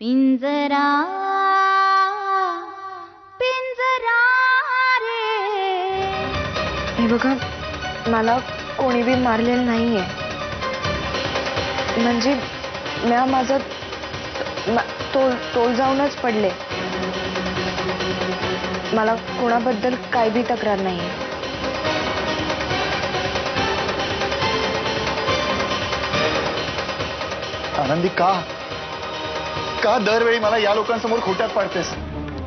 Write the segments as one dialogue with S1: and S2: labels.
S1: पिंजरा पिंजरा रे.
S2: हे बघा, मला कोणी बी मारलेलं नाहीये. म्हणजे मी माझं तोल जाऊनच पडले. मला कोणाबद्दल काय बी तक्रार नाहीये.
S3: आनंदी, का दरवेळी मला या लोकांसमोर खोट्यात पाडतेस?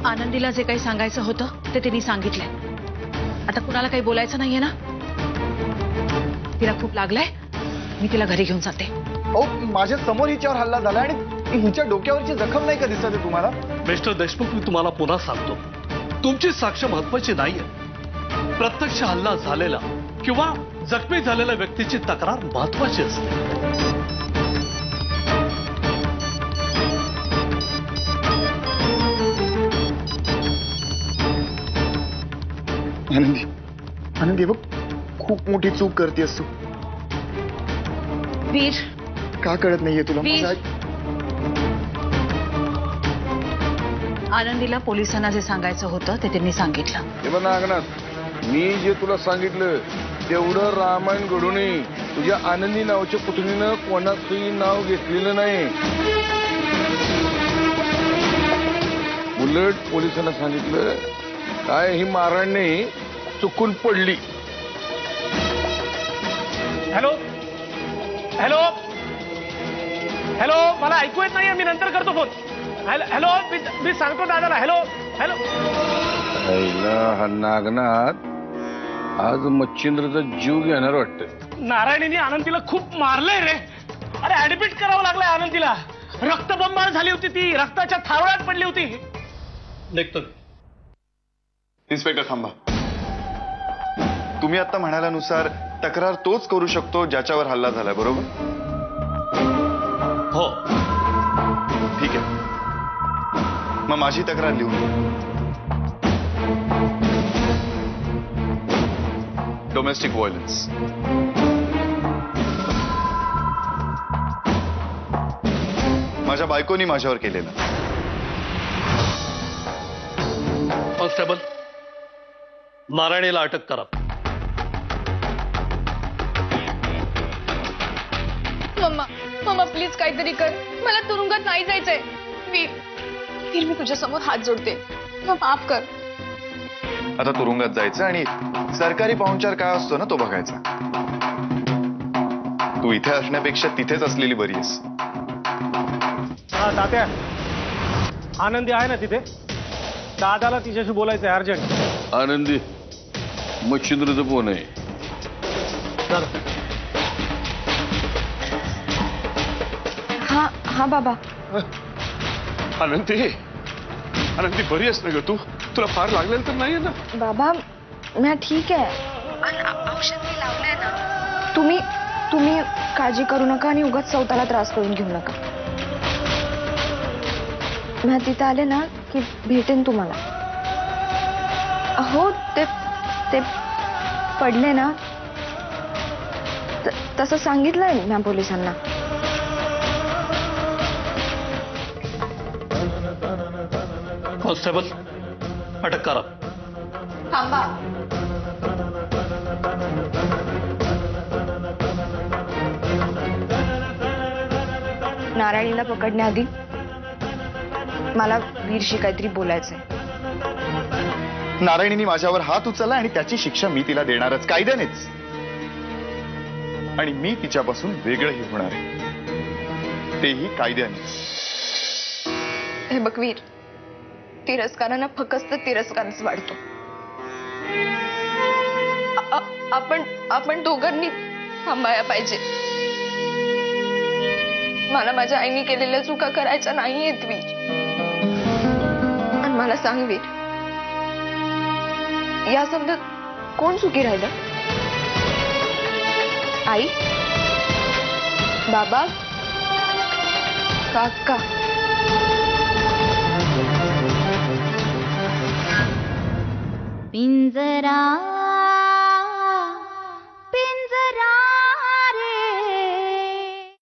S4: आनंदीला जे काही सांगायचं होतं ते त्यांनी सांगितलंय. आता कुणाला काही बोलायचं नाहीये ना. तिला खूप लागलंय, मी तिला घरी घेऊन जाते.
S3: ओ, माझ्या समोर हिच्यावर हल्ला झाला आणि हिच्या डोक्यावरची जखम नाही का दिसत आहे तुम्हाला?
S5: मिस्टर देशमुख, मी तुम्हाला पुन्हा सांगतो, तुमची साक्ष महत्वाची नाहीये. प्रत्यक्ष हल्ला झालेला किंवा जखमी झालेल्या व्यक्तीची तक्रार महत्वाची असते.
S3: आनंदी बघ, खूप मोठी चूक करतेस तू.
S2: वीर,
S3: का कळत नाहीये तुला?
S4: आनंदीला पोलिसांना जे सांगायचं होतं ते त्यांनी सांगितलं.
S6: हे बघ नागनाथ, मी जे तुला सांगितलं तेवढं रामायण घडूनही तुझ्या आनंदी नावाच्या पुतणीनं कोणाचंही नाव घेतलेलं नाही. उलट पोलिसांना सांगितलं काय ही मारण नाही, चुकून पडली.
S7: हॅलो हॅलो हॅलो, मला ऐकू येत नाहीये, मी नंतर करतो फोन. हॅलो, मी सांगतो दादाला. Hello hello.
S6: हा नागनाथ आज मच्छिंद्रचा जीव घेणार वाटतं.
S7: नारायणीने आनंदीला खूप मारलंय रे. अरे ऍडमिट करावं लागलंय आनंदीला. रक्तबंबाळ झाली होती, ती रक्ताच्या थारोळ्यात पडली होती.
S5: निघतो.
S3: इन्स्पेक्टर थांबा. तुम्ही आता म्हणाल्यानुसार तक्रार तोच करू शकतो ज्याच्यावर हल्ला झालाय, बरोबर?
S5: हो.
S3: ठीक आहे, मग माझी तक्रार लिहून घ्या. Domestic violence. माझ्या बायकोनी माझ्यावर केलेलं.
S5: कॉन्स्टेबल, नारायणीला अटक करा.
S2: मम्मा प्लीज काहीतरी कर. मला तुरुंगात नाही जायचंय. वीर, मी तुझ्या समोर हात जोडते. माफ कर.
S3: आता तुरुंगात जायचं आणि सरकारी पाहुणचार काय असतो ना तो बघायचा. तू इथे असण्यापेक्षा तिथेच असलेली बरी आहेस.
S7: हा तात्या, आनंदी आहे ना तिथे? दादाला तिच्याशी बोलायचं अर्जंट.
S6: आनंदी, मच्छिंद्रचं फोन आहे.
S2: हा बाबा.
S6: आनंदी बरी आहेस ना ग तू? तुला फार लागलेलं तर नाहीये ना?
S2: बाबा, मी ठीक आहे. औषध मी लावलंय ना. तुम्ही काळजी करू नका आणि उगाच स्वतःला त्रास करून घेऊ नका. मी तिथे आले ना की भेटेन तुम्हाला. हो, ते पडले ना, तसं सांगितलंय मी पोलिसांना.
S5: कॉन्स्टेबल, अटक करा.
S2: थांबा. नारायणीला पकडण्याआधी मला वीरशी काहीतरी बोलायचंय.
S3: नारायणीने माझ्यावर हात उचलला आणि त्याची शिक्षा मी तिला देणारच, कायद्यानेच. आणि मी तिच्यापासून वेगळंही होणार आहे, तेही कायद्याने.
S2: हे बघ वीर, तिरस्कारानं फक्त तिरस्कारच वाढतो. आपण दोघांनी थांबायला पाहिजे. मला माझ्या आईने केलेल्या चुका करायच्या नाहीयेत वीर. आणि मला सांग वीर, या समजात कोण सुखी राहिलं? आई, बाबा, काका?
S1: पिंजरा